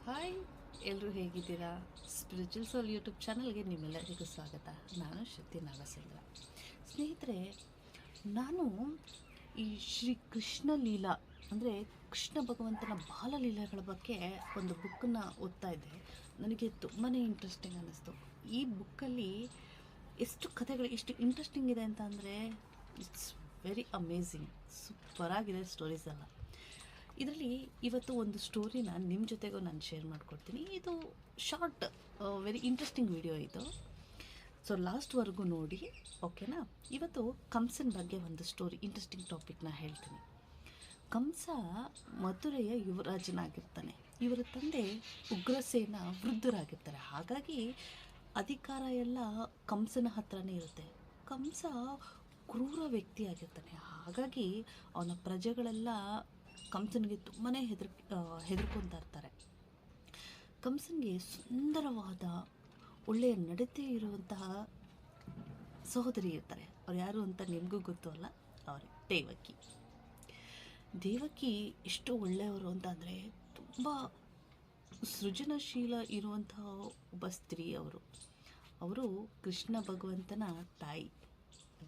Hi, ಎಲ್ಲರೂ ಹೇಗಿದ್ದೀರಾ? Spiritual ಸೋಲ್ YouTube ಚಾನಲ್ಗೆ ನಿಮ್ಮೆಲ್ಲರಿಗೂ ಸ್ವಾಗತ. ನಾನು ಶ್ರುತಿ ನಾಗಸೇಂದ್ರ. ಸ್ನೇಹಿತರೆ, ನಾನು ಈ ಶ್ರೀ ಕೃಷ್ಣ ಲೀಲಾ ಅಂದರೆ ಕೃಷ್ಣ ಭಗವಂತನ ಬಾಲಲೀಲೆಗಳ ಬಗ್ಗೆ ಒಂದು ಬುಕ್ಕನ್ನು ಓದ್ತಾ ಇದ್ದೆ. ನನಗೆ ತುಂಬಾ ಇಂಟ್ರೆಸ್ಟಿಂಗ್ ಅನ್ನಿಸ್ತು. ಈ ಬುಕ್ಕಲ್ಲಿ ಎಷ್ಟು ಕಥೆಗಳು ಎಷ್ಟು ಇಂಟ್ರೆಸ್ಟಿಂಗ್ ಇದೆ ಅಂತ ಅಂದರೆ ಇಟ್ಸ್ ವೆರಿ ಅಮೇಝಿಂಗ್. ಸೂಪರಾಗಿದೆ ಸ್ಟೋರೀಸ್ ಎಲ್ಲ. ಇದರಲ್ಲಿ ಇವತ್ತು ಒಂದು ಸ್ಟೋರಿನ ನಿಮ್ಮ ಜೊತೆಗೂ ನಾನು ಶೇರ್ ಮಾಡ್ಕೊಡ್ತೀನಿ. ಇದು ಶಾರ್ಟ್ ವೆರಿ ಇಂಟ್ರೆಸ್ಟಿಂಗ್ ವಿಡಿಯೋ ಇದು. ಸೊ ಲಾಸ್ಟ್ವರೆಗೂ ನೋಡಿ, ಓಕೆನಾ? ಇವತ್ತು ಕಂಸನ ಬಗ್ಗೆ ಒಂದು ಸ್ಟೋರಿ, ಇಂಟ್ರೆಸ್ಟಿಂಗ್ ಟಾಪಿಕ್ನ ಹೇಳ್ತೀನಿ. ಕಂಸ ಮಥುರೆಯ ಯುವರಾಜನಾಗಿರ್ತಾನೆ. ಇವರ ತಂದೆ ಉಗ್ರಸೇನ ವೃದ್ಧರಾಗಿರ್ತಾರೆ. ಹಾಗಾಗಿ ಅಧಿಕಾರ ಎಲ್ಲ ಕಂಸನ ಹತ್ರನೇ ಇರುತ್ತೆ. ಕಂಸ ಕ್ರೂರ ವ್ಯಕ್ತಿಯಾಗಿರ್ತಾನೆ. ಹಾಗಾಗಿ ಅವನ ಪ್ರಜೆಗಳೆಲ್ಲ ಕಂಸನಿಗೆ ತುಂಬಾ ಹೆದರ್ಕೊತಾ ಇರ್ತಾರೆ. ಕಂಸನಿಗೆ ಸುಂದರವಾದ ಒಳ್ಳೆಯ ನಡತೆ ಇರುವಂತಹ ಸಹೋದರಿ ಇರ್ತಾರೆ. ಅವ್ರು ಯಾರು ಅಂತ ನಿಮಗೂ ಗೊತ್ತು ಅಲ್ಲ, ಅವರೇ ದೇವಕಿ. ದೇವಕಿ ಎಷ್ಟು ಒಳ್ಳೆಯವರು ಅಂತಂದರೆ ತುಂಬ ಸೃಜನಶೀಲ ಇರುವಂತಹ ಒಬ್ಬ ಸ್ತ್ರೀ ಅವರು ಕೃಷ್ಣ ಭಗವಂತನ ತಾಯಿ.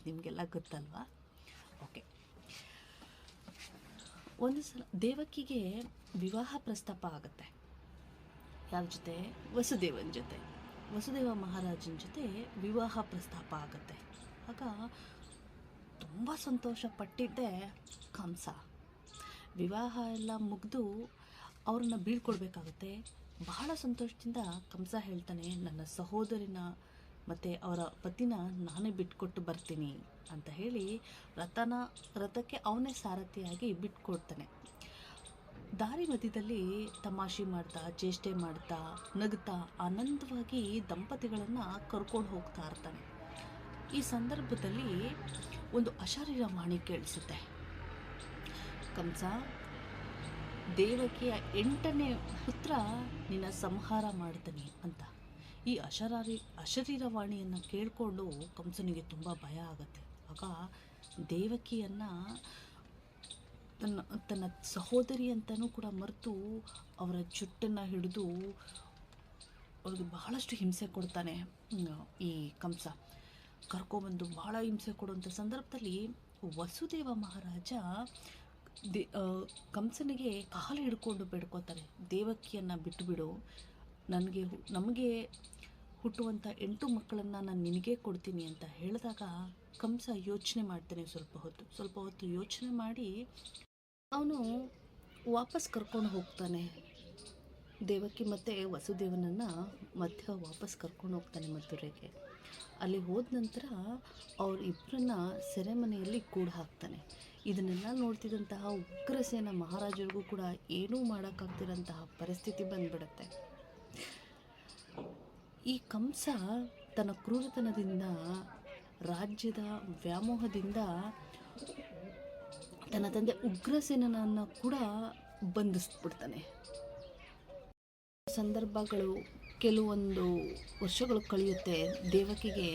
ನಿಮಗೆಲ್ಲ ಗೊತ್ತಲ್ವಾ? ಓಕೆ. ಒಂದು ಸಲ ದೇವಕಿಗೆ ವಿವಾಹ ಪ್ರಸ್ತಾಪ ಆಗುತ್ತೆ. ಯಾರ ಜೊತೆ? ವಸುದೇವನ ಜೊತೆ. ವಸುದೇವ ಮಹಾರಾಜನ ಜೊತೆ ವಿವಾಹ ಪ್ರಸ್ತಾಪ ಆಗುತ್ತೆ. ಆಗ ತುಂಬ ಸಂತೋಷ ಪಟ್ಟಿದ್ದೆ ಕಂಸ. ವಿವಾಹ ಎಲ್ಲ ಮುಗಿದು ಅವ್ರನ್ನ ಬೀಳ್ಕೊಡ್ಬೇಕಾಗುತ್ತೆ. ಬಹಳ ಸಂತೋಷದಿಂದ ಕಂಸ ಹೇಳ್ತಾನೆ, ನನ್ನ ಸಹೋದರಿನ ಮತ್ತು ಅವರ ಪತಿನ ನಾನೇ ಬಿಟ್ಕೊಟ್ಟು ಬರ್ತೀನಿ ಅಂತ ಹೇಳಿ ರಥಕ್ಕೆ ಅವನೇ ಸಾರಥಿಯಾಗಿ ಬಿಟ್ಕೊಡ್ತಾನೆ. ದಾರಿ ಮಧ್ಯದಲ್ಲಿ ತಮಾಷೆ ಮಾಡ್ತಾ, ಚೇಷ್ಟೆ ಮಾಡ್ತಾ, ನಗ್ತಾ ಆನಂದವಾಗಿ ದಂಪತಿಗಳನ್ನು ಕರ್ಕೊಂಡು ಹೋಗ್ತಾ ಇರ್ತಾನೆ. ಈ ಸಂದರ್ಭದಲ್ಲಿ ಒಂದು ಅಶರೀರವಾಣಿ ಕೇಳಿಸುತ್ತೆ. ಕಂಸ, ದೇವಕಿಯ 8ನೇ ಪುತ್ರ ನಿನ್ನ ಸಂಹಾರ ಮಾಡ್ತಾನೆ ಅಂತ. ಈ ಅಶರೀರವಾಣಿಯನ್ನು ಕೇಳಿಕೊಂಡು ಕಂಸನಿಗೆ ತುಂಬ ಭಯ ಆಗುತ್ತೆ. ಆಗ ದೇವಕಿಯನ್ನು ತನ್ನ ಸಹೋದರಿ ಅಂತಲೂ ಕೂಡ ಮರೆತು ಅವರ ಜುಟ್ಟನ್ನು ಹಿಡಿದು ಅವ್ರಿಗೆ ಬಹಳಷ್ಟು ಹಿಂಸೆ ಕೊಡ್ತಾನೆ. ಈ ಕಂಸ ಕರ್ಕೊಬಂದು ಬಹಳ ಹಿಂಸೆ ಕೊಡುವಂಥ ಸಂದರ್ಭದಲ್ಲಿ ವಸುದೇವ ಮಹಾರಾಜ ಕಂಸನಿಗೆ ಕಾಲು ಹಿಡ್ಕೊಂಡು ಬೇಡ್ಕೋತಾರೆ, ದೇವಕಿಯನ್ನು ಬಿಟ್ಟುಬಿಡು, ನಮಗೆ ಹುಟ್ಟುವಂಥ 8 ಮಕ್ಕಳನ್ನು ನಾನು ನಿನಗೇ ಕೊಡ್ತೀನಿ ಅಂತ ಹೇಳಿದಾಗ ಕಂಸ ಯೋಚನೆ ಮಾಡ್ತಾನೆ. ಸ್ವಲ್ಪ ಹೊತ್ತು ಯೋಚನೆ ಮಾಡಿ ಅವನು ವಾಪಸ್ ಕರ್ಕೊಂಡು ಹೋಗ್ತಾನೆ. ದೇವಕಿ ಮತ್ತು ವಸುದೇವನನ್ನು ವಾಪಸ್ ಕರ್ಕೊಂಡು ಹೋಗ್ತಾನೆ ಮಥುರೆಗೆ. ಅಲ್ಲಿ ಹೋದ ನಂತರ ಅವರಿಬ್ಬರನ್ನ ಸೆರೆಮನೆಯಲ್ಲಿ ಕೂಡ ಹಾಕ್ತಾನೆ. ಇದನ್ನೆಲ್ಲ ನೋಡ್ತಿದ್ದಂತಹ ಉಗ್ರಸೇನ ಮಹಾರಾಜರಿಗೂ ಕೂಡ ಏನೂ ಮಾಡೋಕ್ಕಾಗ್ತಿರೋಂತಹ ಪರಿಸ್ಥಿತಿ ಬಂದ್ಬಿಡುತ್ತೆ. ಈ ಕಂಸ ತನ್ನ ಕ್ರೂರತನದಿಂದ, ರಾಜ್ಯದ ವ್ಯಾಮೋಹದಿಂದ ತನ್ನ ತಂದೆ ಉಗ್ರಸೇನನನ್ನು ಕೂಡ ಬಂಧಿಸ್ಬಿಡ್ತಾನೆ. ಸಂದರ್ಭಗಳು ಕೆಲವೊಂದು ವರ್ಷಗಳು ಕಳೆಯುತ್ತೆ. ದೇವಕಿಗೆ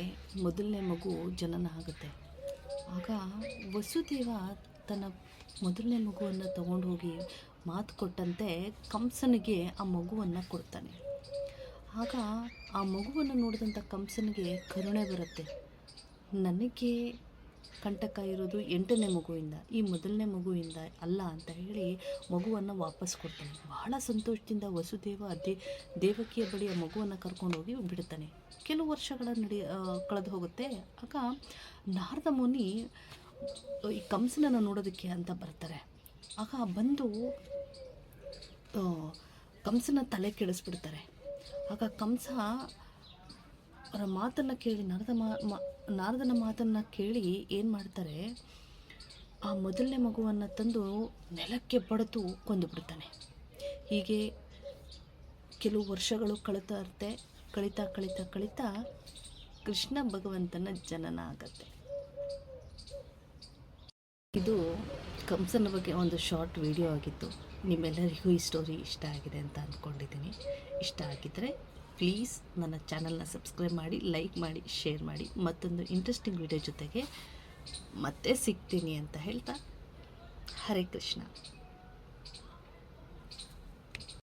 ಮೊದಲನೇ ಮಗು ಜನನ ಆಗುತ್ತೆ. ಆಗ ವಸುದೇವ ತನ್ನ ಮೊದಲನೇ ಮಗುವನ್ನು ತಗೊಂಡು ಹೋಗಿ ಮಾತು ಕೊಟ್ಟಂತೆ ಕಂಸನಿಗೆ ಆ ಮಗುವನ್ನು ಕೊಡ್ತಾನೆ. ಆಗ ಆ ಮಗುವನ್ನು ನೋಡಿದಂಥ ಕಂಸನಿಗೆ ಕರುಣೆ ಬರುತ್ತೆ. ನನಗೆ ಕಂಟಕ ಇರೋದು 8ನೇ ಮಗುವಿಂದ, ಈ ಮೊದಲನೇ ಮಗುವಿಂದ ಅಲ್ಲ ಅಂತ ಹೇಳಿ ಮಗುವನ್ನು ವಾಪಸ್ ಕೊಡ್ತಾನೆ. ಬಹಳ ಸಂತೋಷದಿಂದ ವಸುದೇವ ದೇವಕಿಯ ಬಳಿ ಆ ಮಗುವನ್ನು ಕರ್ಕೊಂಡೋಗಿ ಬಿಡ್ತಾನೆ. ಕೆಲವು ವರ್ಷಗಳ ಕಳೆದು ಹೋಗುತ್ತೆ. ಆಗ ನಾರದ ಮುನಿ ಈ ಕಂಸನನ್ನು ನೋಡೋದಕ್ಕೆ ಅಂತ ಬರ್ತಾರೆ. ಆಗ ಬಂದು ಕಂಸನ ತಲೆ ಕೆಡಿಸ್ಬಿಡ್ತಾರೆ. ಆಗ ಕಂಸ ಅವರ ಮಾತನ್ನು ಕೇಳಿ, ನಾರದನ ಮಾತನ್ನು ಕೇಳಿ ಏನು ಮಾಡ್ತಾರೆ, ಆ ಮೊದಲನೇ ಮಗುವನ್ನು ತಂದು ನೆಲಕ್ಕೆ ಬಡಿದು ಕೊಂದು ಬಿಡ್ತಾನೆ. ಹೀಗೆ ಕೆಲವು ವರ್ಷಗಳು ಕಳೀತಾ ಕೃಷ್ಣ ಭಗವಂತನ ಜನನ ಆಗತ್ತೆ. ಇದು ಕಂಸನ ಬಗ್ಗೆ ಒಂದು ಶಾರ್ಟ್ ವಿಡಿಯೋ ಆಗಿತ್ತು. ನಿಮ್ಮೆಲ್ಲರಿಗೂ ಈ ಸ್ಟೋರಿ ಇಷ್ಟ ಆಗಿದೆ ಅಂತ ಅಂದ್ಕೊಂಡಿದ್ದೀನಿ. ಇಷ್ಟ ಆಗಿದ್ದರೆ ಪ್ಲೀಸ್ ನನ್ನ ಚಾನಲ್ನ ಸಬ್ಸ್ಕ್ರೈಬ್ ಮಾಡಿ, ಲೈಕ್ ಮಾಡಿ, ಶೇರ್ ಮಾಡಿ. ಮತ್ತೊಂದು ಇಂಟ್ರೆಸ್ಟಿಂಗ್ ವಿಡಿಯೋ ಜೊತೆಗೆ ಮತ್ತೆ ಸಿಗ್ತೀನಿ ಅಂತ ಹೇಳ್ತಾ, ಹರೇ ಕೃಷ್ಣ.